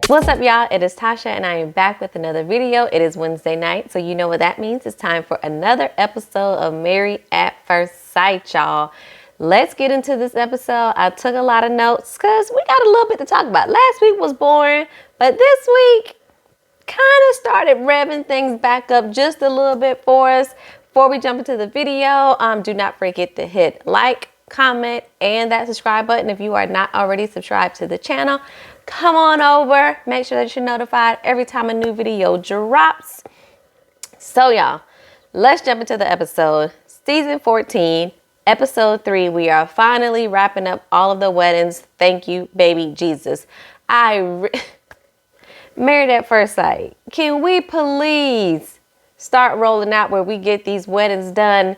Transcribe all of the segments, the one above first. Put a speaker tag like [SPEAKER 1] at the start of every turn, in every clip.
[SPEAKER 1] What's up, y'all? It is Tasha and I am back with another video. It is Wednesday night, so you know what that means. It's time for another episode of Married at First Sight, y'all. Let's get into this episode. I took a lot of notes because we got a little bit to talk about. Last week was boring, but this week kind of started revving things back up just a little bit for us. Before we jump into the video, do not forget to hit like, comment, and that subscribe button if you are not already subscribed to the channel. Come on over, make sure that you're notified every time a new video drops. So y'all, let's jump into the episode. Season 14, episode 3. We are finally wrapping up all of the weddings. Thank you, baby Jesus. Married at First Sight. Can we please start rolling out where we get these weddings done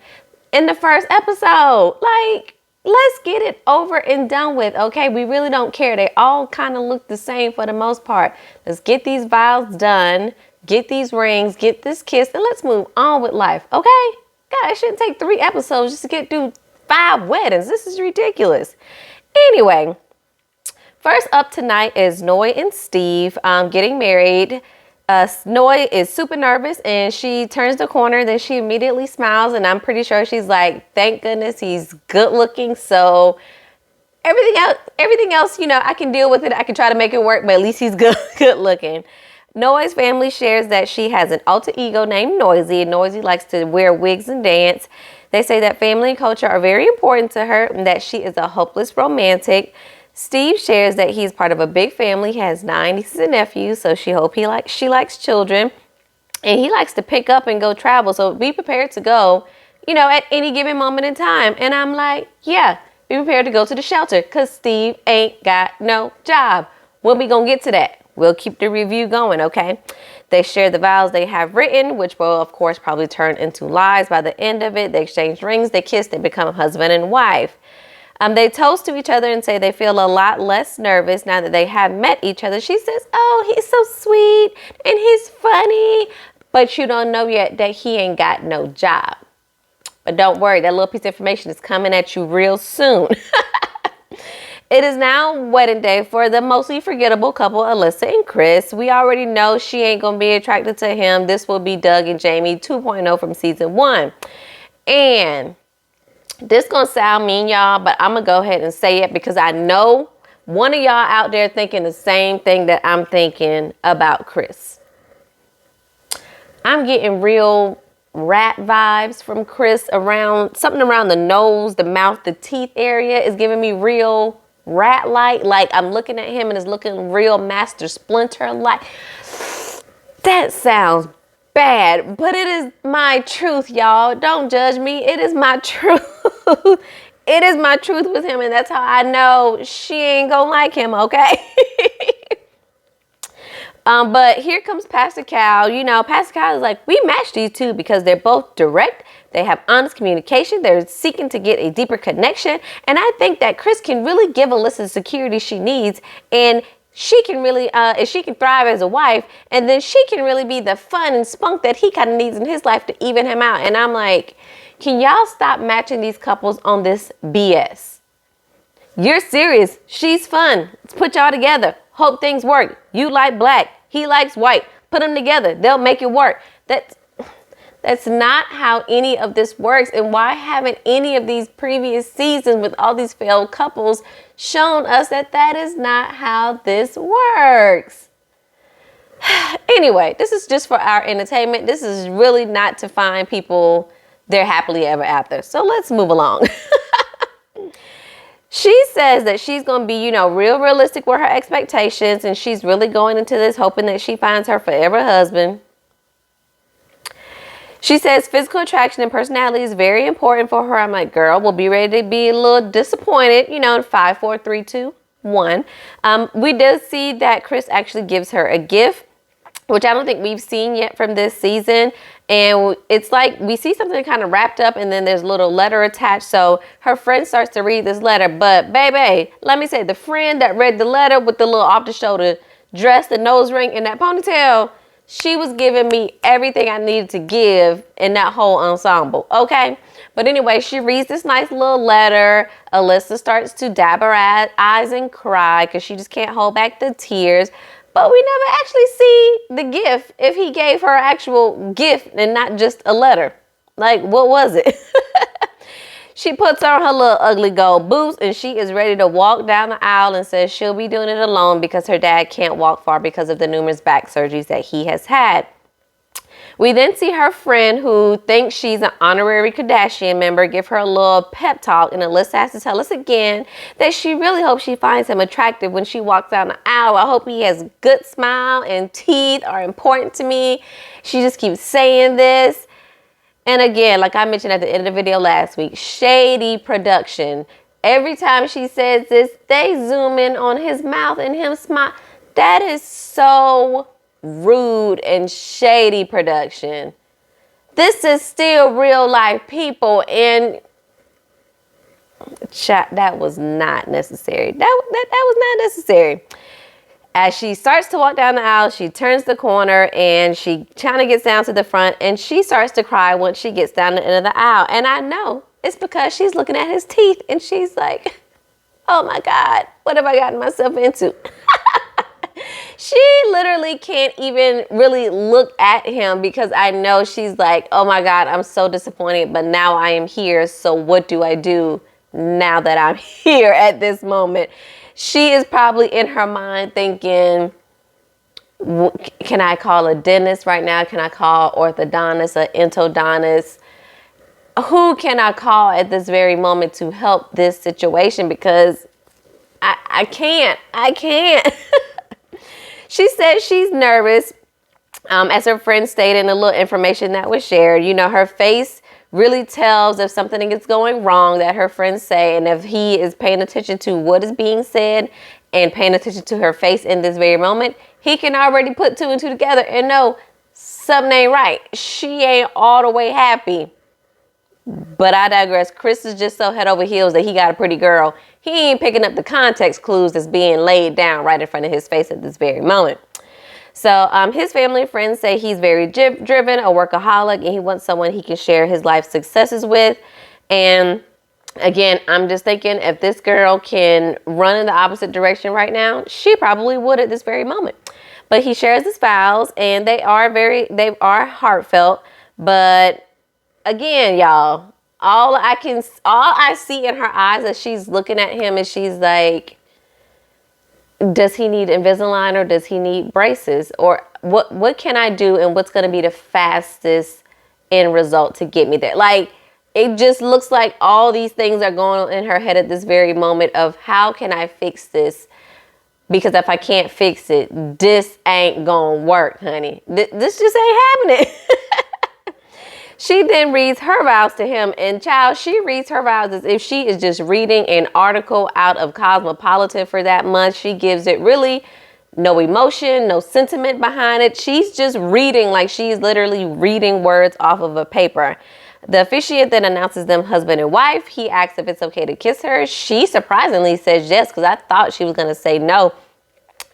[SPEAKER 1] in the first episode? Like, let's get it over and done with, okay? We really don't care. They all kind of look the same for the most part. Let's get these vows done, get these rings, get this kiss, and let's move on with life, okay? God, it shouldn't take 3 episodes just to get through 5 weddings. This is ridiculous. Anyway, first up tonight is Noi and Steve getting married. Noi is super nervous and she turns the corner, then she immediately smiles, and I'm pretty sure she's like, thank goodness he's good looking. So everything else, you know, I can deal with it. I can try to make it work, but at least he's good looking. Noi's family shares that she has an alter ego named Noisy, and Noisy likes to wear wigs and dance. They say that family and culture are very important to her and that she is a hopeless romantic. Steve shares that he's part of a big family. He has 9 nieces and nephews, so she likes children, and he likes to pick up and go travel. So be prepared to go, you know, at any given moment in time. And I'm like, yeah, be prepared to go to the shelter because Steve ain't got no job. When we gonna get to that? We'll keep the review going, okay? They share the vows they have written, which will, of course, probably turn into lies by the end of it. They exchange rings, they kiss, they become husband and wife. They toast to each other and say they feel a lot less nervous now that they have met each other. She says, oh, he's so sweet and he's funny, but you don't know yet that he ain't got no job. But don't worry, that little piece of information is coming at you real soon. It is now wedding day for the mostly forgettable couple, Alyssa and Chris. We already know she ain't going to be attracted to him. This will be Doug and Jamie 2.0 from season 1. And this gonna sound mean, y'all, but I'm gonna go ahead and say it because I know one of y'all out there thinking the same thing that I'm thinking about Chris. I'm getting real rat vibes from Chris, around something around the nose, the mouth, the teeth area is giving me real rat-like. Like I'm looking at him and it's looking real Master Splinter-like. That sounds bad, but it is my truth, y'all. Don't judge me. It is my truth. It is my truth with him, and that's how I know she ain't gonna like him, okay? But here comes Pastor Cal. You know, Pastor Cal is like, we matched these two because they're both direct. They have honest communication. They're seeking to get a deeper connection. And I think that Chris can really give Alyssa the security she needs, and she can really, if she can thrive as a wife, and then she can really be the fun and spunk that he kind of needs in his life to even him out. And I'm like, can y'all stop matching these couples on this BS? You're serious. She's fun. Let's put y'all together. Hope things work. You like black. He likes white. Put them together. They'll make it work. That's not how any of this works. And why haven't any of these previous seasons with all these failed couples shown us that that is not how this works? Anyway, this is just for our entertainment. This is really not to find people they're happily ever after. So let's move along. She says that she's going to be, you know, real realistic with her expectations. And she's really going into this hoping that she finds her forever husband. She says physical attraction and personality is very important for her. I'm like, girl, we'll be ready to be a little disappointed, you know, in 5, 4, 3, 2, 1. We did see that Chris actually gives her a gift, which I don't think we've seen yet from this season. And it's like we see something kind of wrapped up and then there's a little letter attached. So her friend starts to read this letter. But baby, let me say, the friend that read the letter with the little off the shoulder dress, the nose ring, and that ponytail, she was giving me everything I needed to give in that whole ensemble, okay? But anyway, she reads this nice little letter. Alyssa starts to dab her eyes and cry because she just can't hold back the tears. But we never actually see the gift, if he gave her an actual gift and not just a letter. Like, what was it? She puts on her little ugly gold boots and she is ready to walk down the aisle and says she'll be doing it alone because her dad can't walk far because of the numerous back surgeries that he has had. We then see her friend, who thinks she's an honorary Kardashian member, give her a little pep talk, and Alyssa has to tell us again that she really hopes she finds him attractive when she walks down the aisle. I hope he has good smile and teeth are important to me. She just keeps saying this. And again, like I mentioned at the end of the video last week, shady production. Every time she says this, they zoom in on his mouth and him smile. That is so rude and shady production. This is still real life people, and chat, that was not necessary. That was not necessary. As she starts to walk down the aisle, she turns the corner and she kind of gets down to the front and she starts to cry once she gets down the end of the aisle. And I know it's because she's looking at his teeth and she's like, oh my God, what have I gotten myself into? She literally can't even really look at him because I know she's like, oh my God, I'm so disappointed, but now I am here. So what do I do now that I'm here at this moment? She is probably in her mind thinking, can I call a dentist right now? Can I call orthodontist, an endodontist? Who can I call at this very moment to help this situation? Because I can't. She says she's nervous, as her friend stated in the little information that was shared. You know, her face really tells if something is going wrong that her friends say, and if he is paying attention to what is being said and paying attention to her face in this very moment, he can already put two and two together and know something ain't right. She ain't all the way happy. But I digress. Chris is just so head over heels that he got a pretty girl. He ain't picking up the context clues that's being laid down right in front of his face at this very moment. So his family and friends say he's very driven, a workaholic, and he wants someone he can share his life successes with. And again, I'm just thinking if this girl can run in the opposite direction right now, she probably would at this very moment. But he shares his vows, and they are heartfelt. But again, y'all, all I see in her eyes as she's looking at him is she's like, does he need Invisalign or does he need braces? Or what can I do and what's going to be the fastest end result to get me there? Like, it just looks like all these things are going on in her head at this very moment of how can I fix this? Because if I can't fix it, this ain't going to work, honey. This just ain't happening. She then reads her vows to him, and child, she reads her vows as if she is just reading an article out of Cosmopolitan for that month. She gives it really no emotion, no sentiment behind it. She's just reading like she's literally reading words off of a paper. The officiant then announces them husband and wife. He asks if it's okay to kiss her. She surprisingly says yes, because I thought she was going to say no.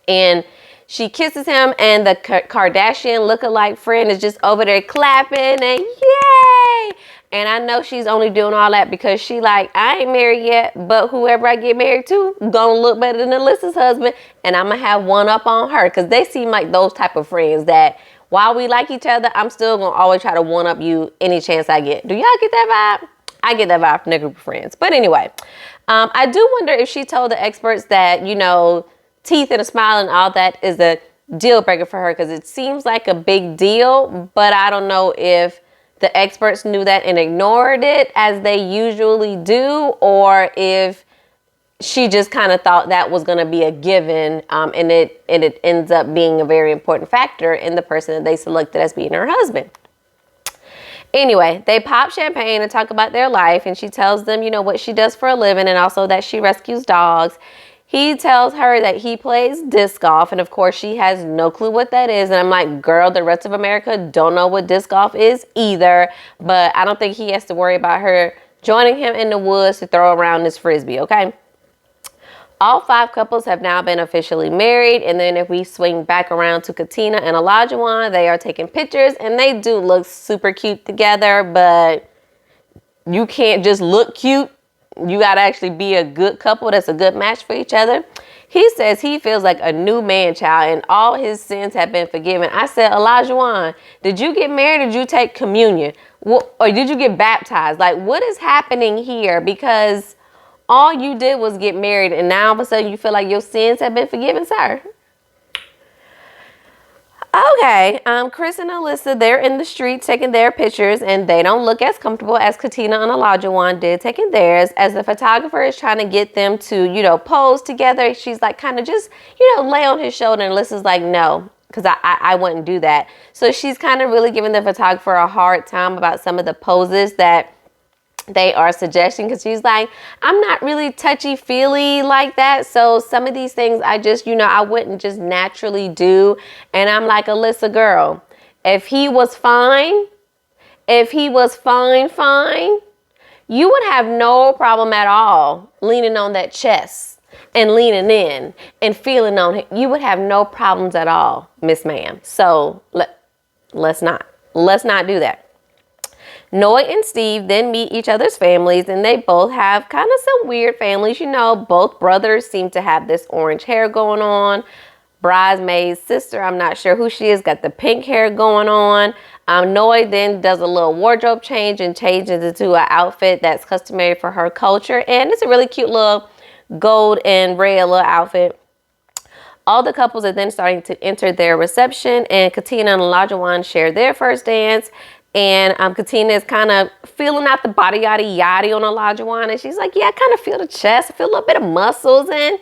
[SPEAKER 1] And she kisses him, and the Kardashian lookalike friend is just over there clapping and yay! And I know she's only doing all that because she like, I ain't married yet, but whoever I get married to gonna look better than Alyssa's husband, and I'm gonna have one up on her, because they seem like those type of friends that while we like each other, I'm still gonna always try to one up you any chance I get. Do y'all get that vibe? I get that vibe from their group of friends. But anyway, I do wonder if she told the experts that, you know, teeth and a smile and all that is a deal breaker for her, because it seems like a big deal, but I don't know if the experts knew that and ignored it as they usually do, or if she just kind of thought that was going to be a given, and it ends up being a very important factor in the person that they selected as being her husband. Anyway, they pop champagne and talk about their life, and she tells them, you know, what she does for a living and also that she rescues dogs. He tells her that he plays disc golf, and of course she has no clue what that is. And I'm like, girl, the rest of America don't know what disc golf is either. But I don't think he has to worry about her joining him in the woods to throw around this frisbee, okay? All 5 couples have now been officially married. And then if we swing back around to Katina and Olajuwon, they are taking pictures, and they do look super cute together. But you can't just look cute. You got to actually be a good couple that's a good match for each other. He says he feels like a new man child and all his sins have been forgiven. I said, Elijah, did you get married? Did you take communion? Or did you get baptized? Like, what is happening here? Because all you did was get married and now all of a sudden you feel like your sins have been forgiven, sir. Okay, Chris and Alyssa, they're in the street taking their pictures and they don't look as comfortable as Katina and Elijah did taking theirs. As the photographer is trying to get them to, pose together, she's like kind of just, lay on his shoulder, and Alyssa's like, no, because I wouldn't do that. So she's kind of really giving the photographer a hard time about some of the poses that they are suggesting, because she's like, I'm not really touchy-feely like that, so some of these things I just, I wouldn't just naturally do. And I'm like, Alyssa, girl, if he was fine, you would have no problem at all leaning on that chest and leaning in and feeling on it. You would have no problems at all, Miss Ma'am. So let's not do that. Noi and Steve then meet each other's families, and they both have kind of some weird families. Both brothers seem to have this orange hair going on. Bridesmaid's sister, I'm not sure who she is, got the pink hair going on. Noi then does a little wardrobe change and changes into an outfit that's customary for her culture. And it's a really cute little gold and red little outfit. All the couples are then starting to enter their reception, and Katina and Elijah share their first dance. And Katina is kind of feeling out the body yaddy on Elijah, and she's like, yeah, I kind of feel the chest. I feel a little bit of muscles, and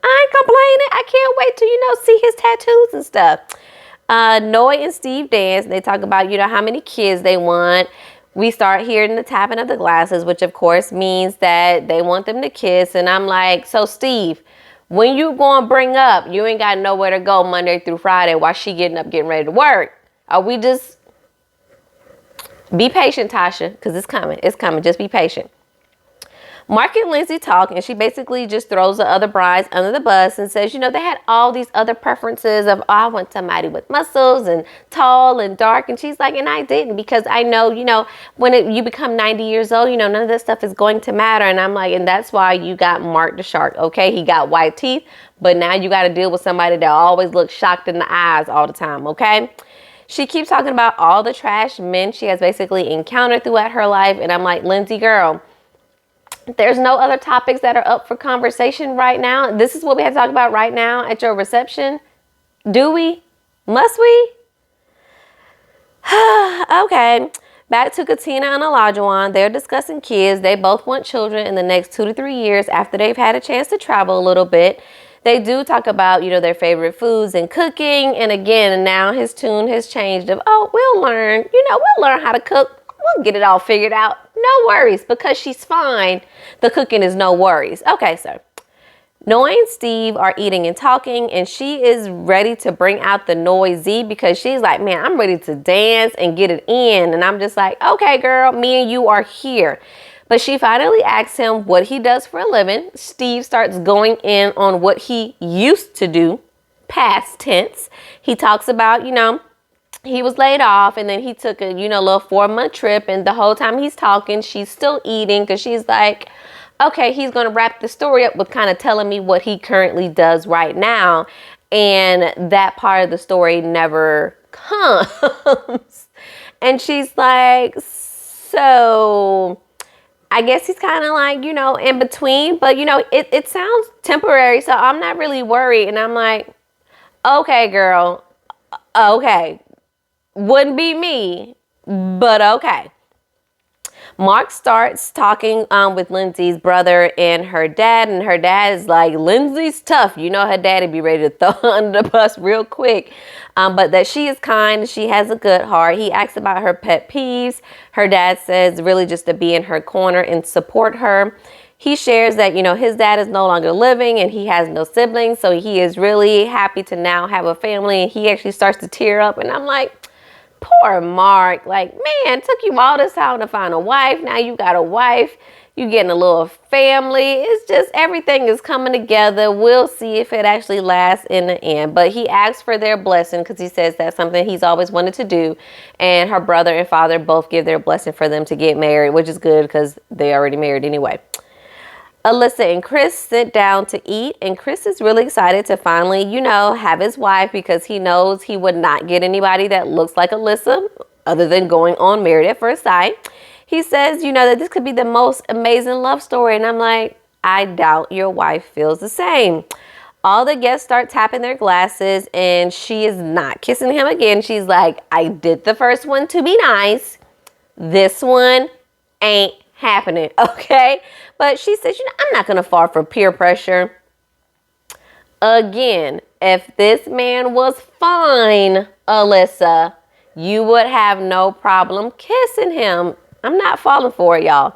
[SPEAKER 1] I ain't complaining. I can't wait to, see his tattoos and stuff. Noi and Steve dance. They talk about, how many kids they want. We start hearing the tapping of the glasses, which of course means that they want them to kiss. And I'm like, so Steve, when you going to bring up, you ain't got nowhere to go Monday through Friday while she getting ready to work. Are we just... Be patient, Tasha, because it's coming. It's coming. Just be patient. Mark and Lindsay talk, and she basically just throws the other brides under the bus and says, they had all these other preferences of, I want somebody with muscles and tall and dark. And she's like, and I didn't, because I know, when you become 90 years old, none of this stuff is going to matter. And I'm like, and that's why you got Mark the Shark. Okay, he got white teeth, but now you got to deal with somebody that always looks shocked in the eyes all the time. Okay. She keeps talking about all the trash men she has basically encountered throughout her life. And I'm like, Lindsay, girl, there's no other topics that are up for conversation right now. This is what we have to talk about right now at your reception. Do we? Must we? Okay. Back to Katina and Elijah. They're discussing kids. They both want children in the next 2 to 3 years after they've had a chance to travel a little bit. They do talk about, their favorite foods and cooking. And again, now his tune has changed of, we'll learn how to cook. We'll get it all figured out. No worries, because she's fine. The cooking is no worries. Okay, so Noi and Steve are eating and talking, and she is ready to bring out the noisy because she's like, man, I'm ready to dance and get it in. And I'm just like, okay, girl, me and you are here. But she finally asks him what he does for a living. Steve starts going in on what he used to do, past tense. He talks about, he was laid off and then he took a, little 4-month trip. And the whole time he's talking, she's still eating because she's like, okay, he's going to wrap the story up with kind of telling me what he currently does right now. And that part of the story never comes. And she's like, so... I guess he's kind of like, in between, but, it sounds temporary, so I'm not really worried. And I'm like, okay, girl, okay. Wouldn't be me, but okay. Mark starts talking with Lindsay's brother and her dad is like, Lindsay's tough. Her dad'd be ready to throw her under the bus real quick. But that she is kind, she has a good heart. He asks about her pet peeves. Her dad says really just to be in her corner and support her. He shares that, his dad is no longer living and he has no siblings. So he is really happy to now have a family. And he actually starts to tear up. And I'm like, poor Mark. Like, man, took you all this time to find a wife. Now you got a wife. You getting a little family. It's just everything is coming together. We'll see if it actually lasts in the end. But he asks for their blessing because he says that's something he's always wanted to do. And her brother and father both give their blessing for them to get married, which is good because they already married anyway. Alyssa and Chris sit down to eat, and Chris is really excited to finally, have his wife, because he knows he would not get anybody that looks like Alyssa other than going on Married at First Sight. He says, that this could be the most amazing love story. And I'm like, I doubt your wife feels the same. All the guests start tapping their glasses, and she is not kissing him again. She's like, I did the first one to be nice. This one ain't happening, okay? But she says, I'm not going to fall for peer pressure. Again, if this man was fine, Alyssa, you would have no problem kissing him. I'm not falling for it, y'all.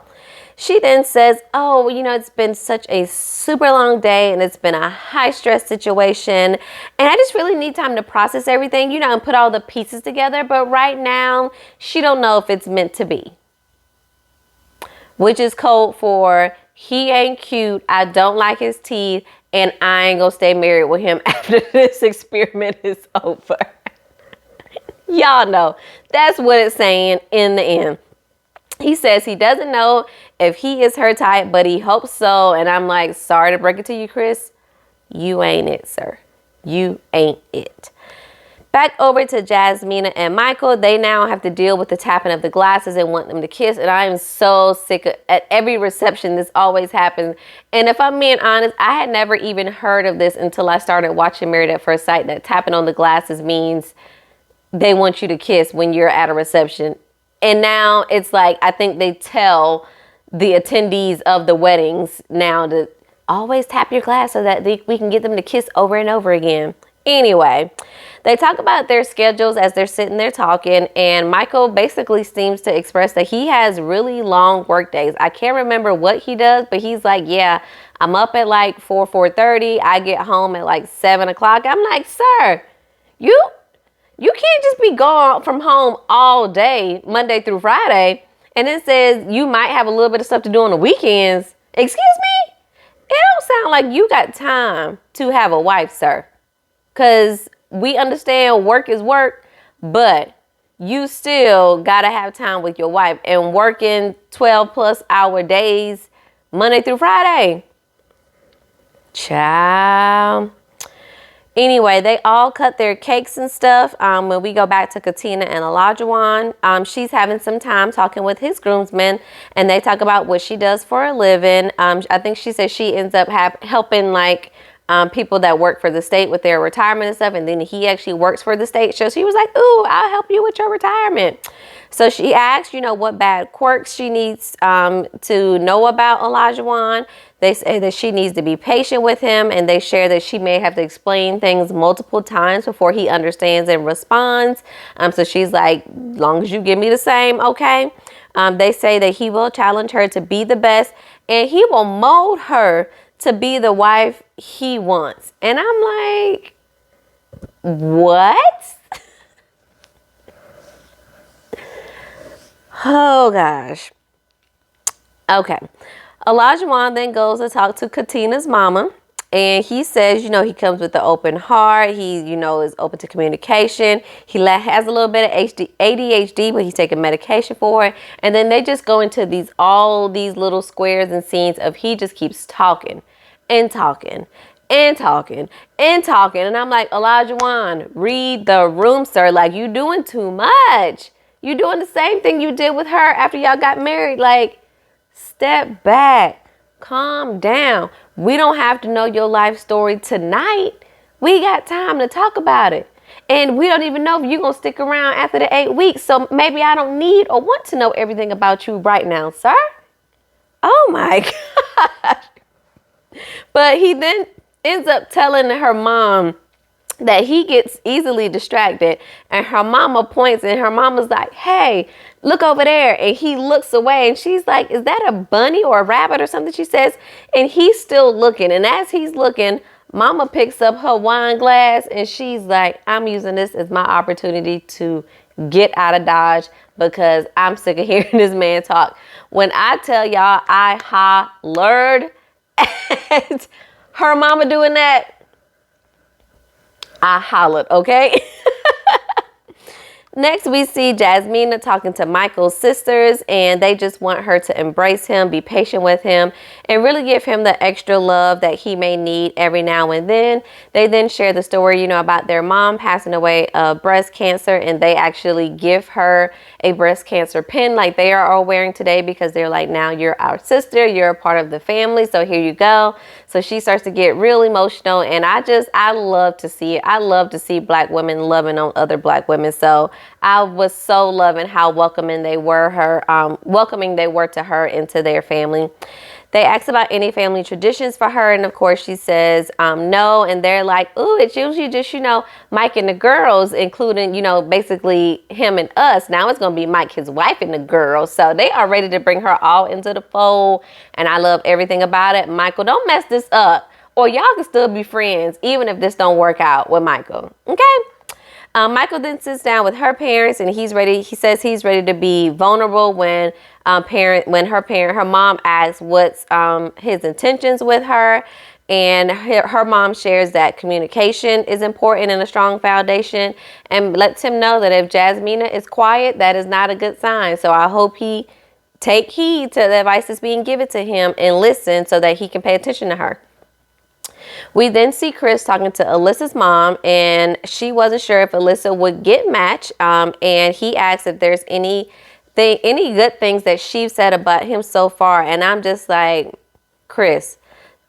[SPEAKER 1] She then says, oh, it's been such a super long day, and it's been a high stress situation, and I just really need time to process everything, and put all the pieces together. But right now, she don't know if it's meant to be. Which is code for he ain't cute, I don't like his teeth, and I ain't gonna stay married with him after this experiment is over. Y'all know that's what it's saying in the end. He says he doesn't know if he is her type, but he hopes so. And I'm like, sorry to break it to you, Chris. You ain't it, sir. You ain't it. Back over to Jasmina and Michael. They now have to deal with the tapping of the glasses and want them to kiss. And I am so sick of, at every reception, this always happens. And if I'm being honest, I had never even heard of this until I started watching Married at First Sight, that tapping on the glasses means they want you to kiss when you're at a reception. And now it's like, I think they tell the attendees of the weddings now to always tap your glass so that we can get them to kiss over and over again. Anyway, they talk about their schedules as they're sitting there talking, and Michael basically seems to express that he has really long work days. I can't remember what he does, but he's like, yeah, I'm up at like 4:30. I get home at like 7 o'clock. I'm like, sir, you can't just be gone from home all day, Monday through Friday, and it says you might have a little bit of stuff to do on the weekends. Excuse me? It don't sound like you got time to have a wife, sir. Because we understand work is work, but you still got to have time with your wife. And working 12 plus hour days, Monday through Friday. Child. Anyway, they all cut their cakes and stuff. When we go back to Katina and Olajuwon, she's having some time talking with his groomsmen, and they talk about what she does for a living. I think she says she ends up helping like people that work for the state with their retirement and stuff, and then he actually works for the state. So she was like, ooh, I'll help you with your retirement. So she asked, what bad quirks she needs to know about Olajuwon. They say that she needs to be patient with him, and they share that she may have to explain things multiple times before he understands and responds. So she's like, as long as you give me the same, okay? They say that he will challenge her to be the best, and he will mold her to be the wife he wants. And I'm like, what? Oh, gosh. Okay. Olajuwon then goes to talk to Katina's mama. And he says, he comes with an open heart. He, is open to communication. He has a little bit of ADHD, but he's taking medication for it. And then they just go into all these little squares and scenes of he just keeps talking and talking and talking and talking. And I'm like, Olajuwon, read the room, sir. Like, you doing too much. You doing the same thing you did with her after y'all got married. Like, step back. Calm down. We don't have to know your life story tonight. We got time to talk about it. And we don't even know if you're going to stick around after the 8 weeks. So maybe I don't need or want to know everything about you right now, sir. Oh, my God. But he then ends up telling her mom that he gets easily distracted, and her mama points, and her mama's like, hey, look over there. And he looks away, and she's like, is that a bunny or a rabbit or something? She says, and he's still looking. And as he's looking, mama picks up her wine glass, and she's like, I'm using this as my opportunity to get out of Dodge because I'm sick of hearing this man talk. When I tell y'all I hollered at her mama doing that, I hollered, okay? Next, we see Jasmina talking to Michael's sisters, and they just want her to embrace him, be patient with him, and really give him the extra love that he may need every now and then. They then share the story, about their mom passing away of breast cancer, and they actually give her a breast cancer pin like they are all wearing today, because they're like, now you're our sister, you're a part of the family, so here you go. So she starts to get real emotional, and I love to see it. I love to see Black women loving on other Black women. So I was so loving how welcoming they were to her and to their family. They asked about any family traditions for her, and of course she says no, and they're like, ooh, it's usually just, Mike and the girls, including, basically him and us. Now it's going to be Mike, his wife, and the girls. So they are ready to bring her all into the fold, and I love everything about it. Michael, don't mess this up, or y'all can still be friends, even if this don't work out with Michael, okay? Michael then sits down with her parents, and he says he's ready to be vulnerable when her mom asks what's his intentions with her, and her mom shares that communication is important and a strong foundation, and lets him know that if Jasmina is quiet, that is not a good sign. So I hope he take heed to the advice that's being given to him and listen so that he can pay attention to her. We then see Chris talking to Alyssa's mom, and she wasn't sure if Alyssa would get matched. And he asked if there's any good things that she said about him so far. And I'm just like, Chris,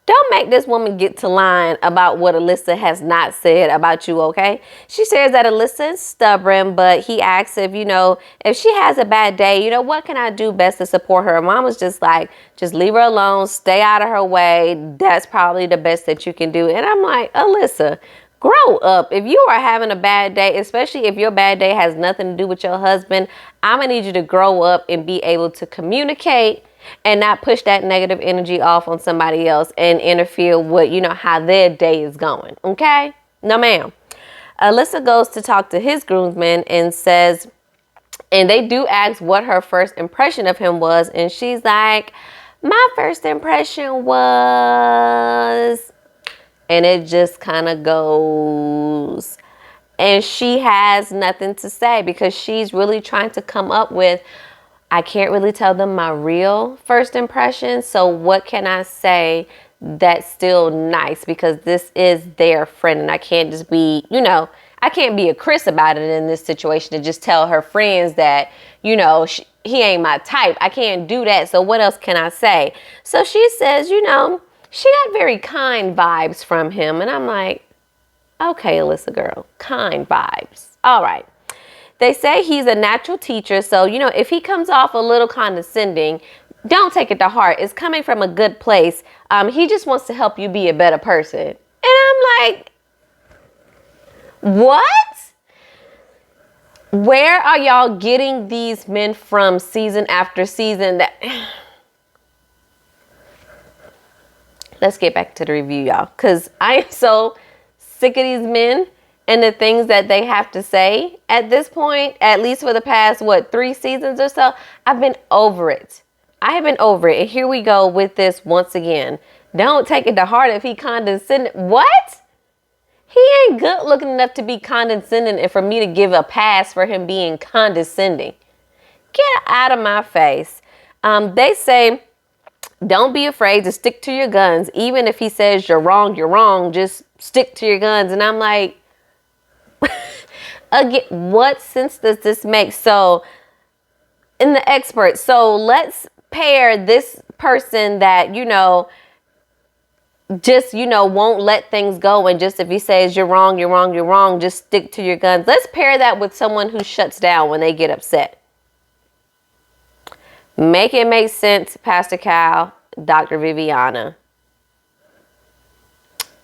[SPEAKER 1] don't make this woman get to lying about what Alyssa has not said about you, okay? She says that Alyssa is stubborn, but he asks if she has a bad day, what can I do best to support her? Mom was just like, just leave her alone, stay out of her way. That's probably the best that you can do. And I'm like, Alyssa, grow up. If you are having a bad day, especially if your bad day has nothing to do with your husband, I'm going to need you to grow up and be able to communicate and not push that negative energy off on somebody else and interfere with, how their day is going. Okay? No, ma'am. Alyssa goes to talk to his groomsmen and they do ask what her first impression of him was. And she's like, my first impression was, and it just kind of goes. And she has nothing to say because she's really trying to come up with, I can't really tell them my real first impression. So what can I say that's still nice? Because this is their friend, and I can't just be, I can't be a Chris about it in this situation and just tell her friends that, he ain't my type. I can't do that. So what else can I say? So she says, she got very kind vibes from him. And I'm like, okay, Alyssa girl, kind vibes. All right. They say he's a natural teacher, so, if he comes off a little condescending, don't take it to heart. It's coming from a good place. He just wants to help you be a better person. And I'm like, what? Where are y'all getting these men from season after season? Let's get back to the review, y'all, because I am so sick of these men and the things that they have to say at this point, at least for the past, 3 seasons or so. I've been over it. I have been over it. And here we go with this once again. Don't take it to heart if he condescending. What? He ain't good looking enough to be condescending and for me to give a pass for him being condescending. Get out of my face. They say, don't be afraid to stick to your guns. Even if he says you're wrong, just stick to your guns. And I'm like, again, what sense does this make? So, in the expert, so let's pair this person that, just, won't let things go. And just if he says you're wrong, just stick to your guns. Let's pair that with someone who shuts down when they get upset. Make it make sense, Pastor Cal, Dr. Viviana.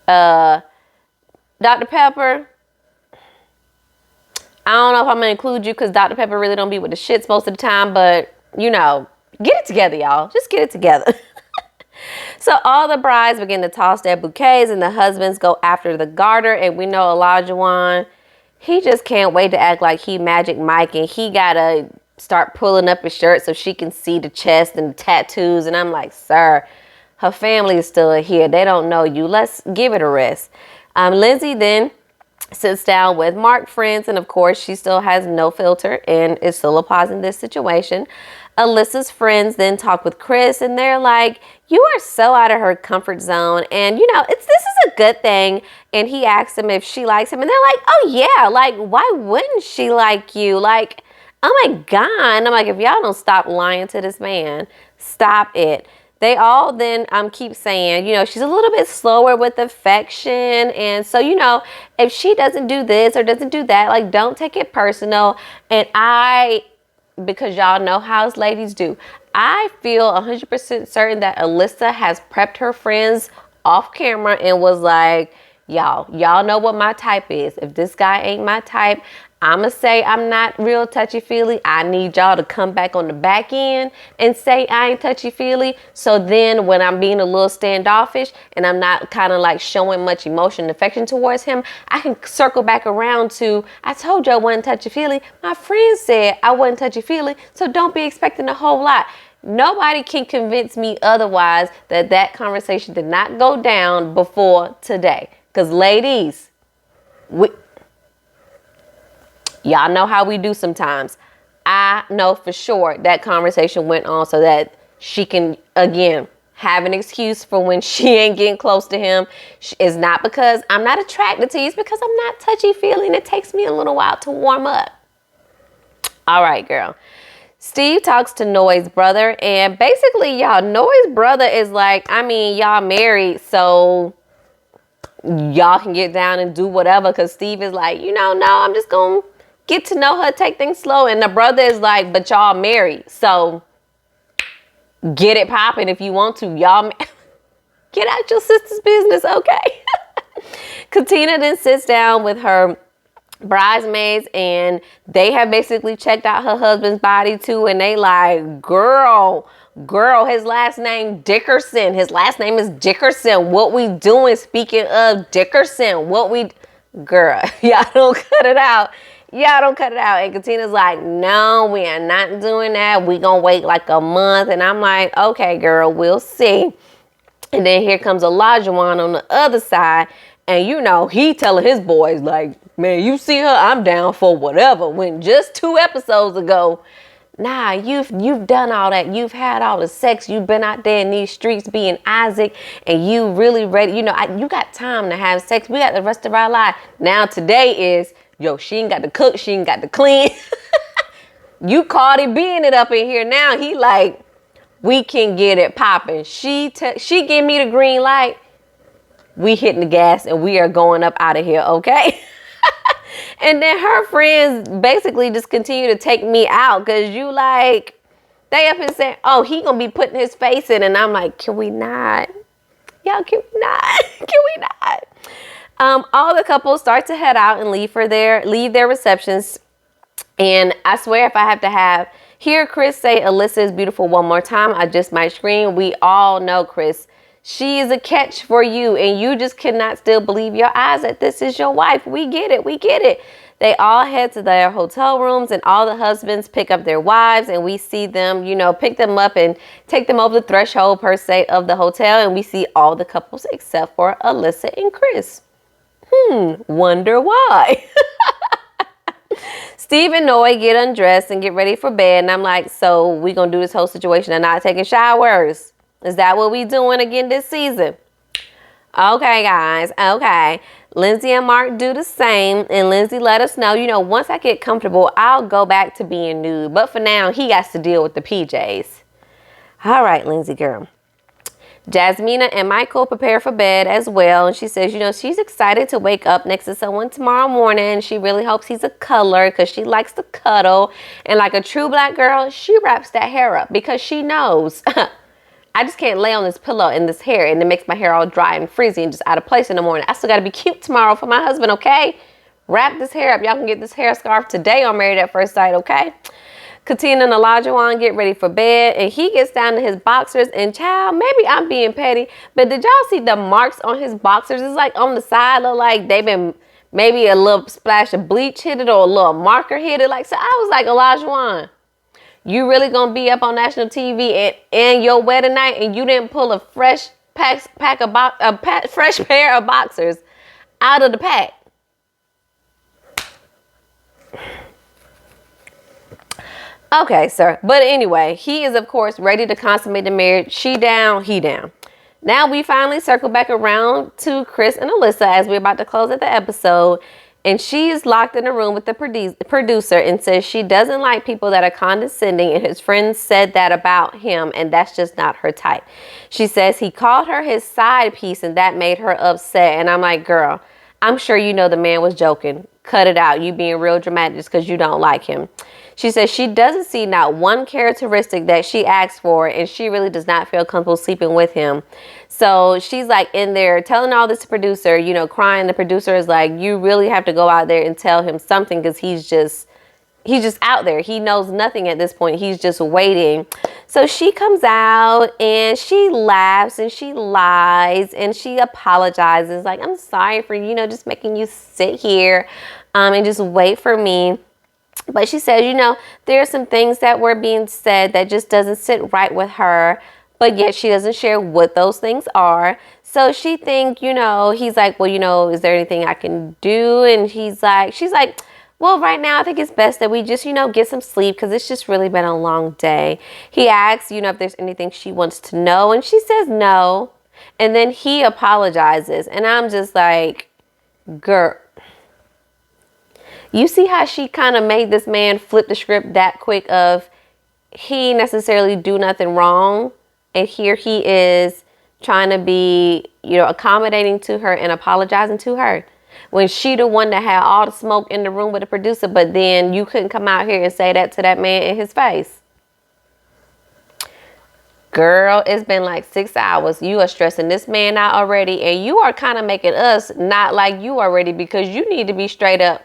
[SPEAKER 1] Dr. Pepper, I don't know if I'm going to include you because Dr. Pepper really don't be with the shits most of the time, but, get it together, y'all. Just get it together. So all the brides begin to toss their bouquets and the husbands go after the garter. And we know Olajuwon, he just can't wait to act like he Magic Mike, and he got to start pulling up his shirt so she can see the chest and the tattoos. And I'm like, sir, her family is still here. They don't know you. Let's give it a rest. Lindsay then sits down with Mark's friends, and of course she still has no filter and is still applauding this situation. Alyssa's friends then talk with Chris, and they're like, you are so out of her comfort zone, and this is a good thing. And he asks them if she likes him, and they're like, oh yeah, like why wouldn't she like you? Like, oh my God. And I'm like, if y'all don't stop lying to this man, stop it. They all then keep saying, she's a little bit slower with affection. And so, if she doesn't do this or doesn't do that, like, don't take it personal. And because y'all know how us ladies do, I feel 100% certain that Alyssa has prepped her friends off camera and was like, y'all know what my type is. If this guy ain't my type, I'ma say I'm not real touchy-feely. I need y'all to come back on the back end and say I ain't touchy-feely. So then when I'm being a little standoffish and I'm not kind of like showing much emotion and affection towards him, I can circle back around to, I told you I wasn't touchy-feely. My friend said I wasn't touchy-feely. So don't be expecting a whole lot. Nobody can convince me otherwise that conversation did not go down before today. Because ladies, y'all know how we do sometimes. I know for sure that conversation went on so that she can, again, have an excuse for when she ain't getting close to him. It's not because I'm not attracted to you. It's because I'm not touchy-feely and it takes me a little while to warm up. All right, girl. Steve talks to Noi's brother, and basically, y'all, Noi's brother is like, y'all married, so y'all can get down and do whatever, because Steve is like, no, I'm just going to get to know her, take things slow. And the brother is like, but y'all married, so get it popping if you want to. Y'all get out your sister's business, okay? Katina then sits down with her bridesmaids, and they have basically checked out her husband's body too, and they like, girl, his last name Dickerson. His last name is Dickerson. What we doing? Speaking of Dickerson, girl, y'all don't cut it out. And Katina's like, no, we are not doing that. We gonna wait like a month. And I'm like, okay, girl, we'll see. And then here comes Olajuwon on the other side. And he telling his boys like, man, you see her, I'm down for whatever. When just 2 episodes ago, nah, you've done all that. You've had all the sex. You've been out there in these streets being Isaac, and you really ready. You got time to have sex. We got the rest of our life. Now today is, she ain't got to cook. She ain't got to clean. You Cardi being it up in here now. He like, we can get it popping. She give me the green light. We hitting the gas and we are going up out of here, okay? And then her friends basically just continue to take me out because they up and saying, oh, he gonna be putting his face in. And I'm like, can we not? Y'all, can we not? Can we not? All the couples start to head out and leave their receptions. And I swear if I have to hear Chris say Alyssa is beautiful one more time, I just might scream. We all know, Chris, she is a catch for you, and you just cannot still believe your eyes that this is your wife. We get it. They all head to their hotel rooms, and all the husbands pick up their wives, and we see them, pick them up and take them over the threshold, per se, of the hotel, and we see all the couples except for Alyssa and Chris. Wonder why. Steve and Noi get undressed and get ready for bed, and I'm like, so we gonna do this whole situation and not taking showers? Is that what we doing again this season? Okay, guys. Okay. Lindsay and Mark do the same. And Lindsay let us know, once I get comfortable, I'll go back to being nude. But for now, he has to deal with the PJs. All right, Lindsay girl. Jasmina and Michael prepare for bed as well. And she says, she's excited to wake up next to someone tomorrow morning. She really hopes he's a color because she likes to cuddle. And like a true black girl, she wraps that hair up because she knows I just can't lay on this pillow in this hair and it makes my hair all dry and frizzy and just out of place in the morning. I still got to be cute tomorrow for my husband, okay? Wrap this hair up. Y'all can get this hair scarf today on Married at First Sight, okay? Katina and Olajuwon get ready for bed, and he gets down to his boxers. And child, maybe I'm being petty, but did y'all see the marks on his boxers? It's like on the side, look like they've been maybe a little splash of bleach hit it or a little marker hit it. So I was like, Olajuwon, you really gonna be up on national TV and your wedding night, and you didn't pull a fresh fresh pair of boxers out of the pack? Okay, sir. But anyway, he is, of course, ready to consummate the marriage. She down, he down. Now we finally circle back around to Chris and Alyssa as we're about to close at the episode. And she is locked in a room with the producer and says she doesn't like people that are condescending. And his friends said that about him. And that's just not her type. She says he called her his side piece and that made her upset. And I'm like, girl, I'm sure you know the man was joking. Cut it out. You being real dramatic just because you don't like him. She says she doesn't see not one characteristic that she asked for, and she really does not feel comfortable sleeping with him. So she's like in there telling all this to producer, you know, crying. The producer is like, you really have to go out there and tell him something because he's just out there. He knows nothing at this point. He's just waiting. So she comes out and she laughs and she lies and she apologizes. Like, I'm sorry for, you know, just making you sit here and just wait for me. But she says, you know, there are some things that were being said that just doesn't sit right with her. But yet she doesn't share what those things are. So she think, you know, he's like, well, you know, is there anything I can do? And she's like, well, right now I think it's best that we just, you know, get some sleep because it's just really been a long day. He asks, you know, if there's anything she wants to know. And she says no. And then he apologizes. And I'm just like, girl. You see how she kind of made this man flip the script that quick of he necessarily do nothing wrong. And here he is trying to be, you know, accommodating to her and apologizing to her. When she the one that had all the smoke in the room with the producer, but then you couldn't come out here and say that to that man in his face. Girl, it's been like 6 hours. You are stressing this man out already. And you are kind of making us not like you already because you need to be straight up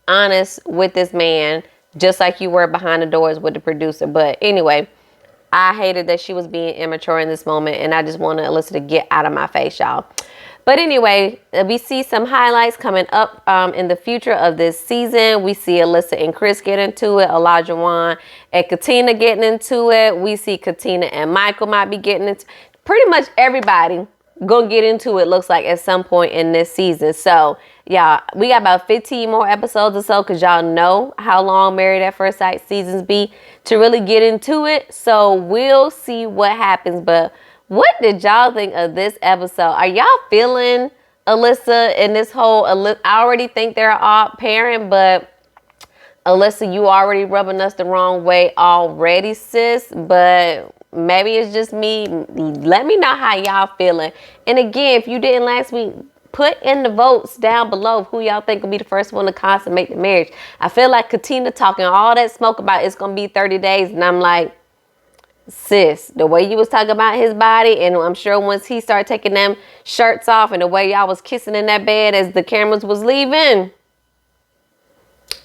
[SPEAKER 1] honest with this man, just like you were behind the doors with the producer. But anyway, I hated that she was being immature in this moment, and I just wanted Alyssa to get out of my face, y'all. But anyway, we see some highlights coming up in the future of this season. We see Alyssa and Chris get into it, Elijah Wan and Katina getting into it. We see Katina and Michael might be getting into it. Pretty much everybody gonna get into it, looks like, at some point in this season. So y'all, we got about 15 more episodes or so because y'all know how long Married at First Sight seasons be to really get into it. So we'll see what happens. But what did y'all think of this episode? Are y'all feeling Alyssa and this whole, I already think they're an odd parent, but Alyssa, you already rubbing us the wrong way already, sis. But maybe it's just me. Let me know how y'all feeling. And again, if you didn't last week, put in the votes down below of who y'all think will be the first one to consummate the marriage. I feel like Katina talking all that smoke about it's going to be 30 days. And I'm like, sis, the way you was talking about his body, and I'm sure once he started taking them shirts off and the way y'all was kissing in that bed as the cameras was leaving,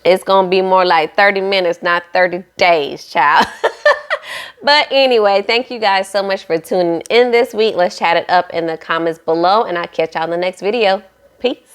[SPEAKER 1] it's going to be more like 30 minutes, not 30 days, child. But anyway, thank you guys so much for tuning in this week. Let's chat it up in the comments below, and I'll catch y'all in the next video. Peace.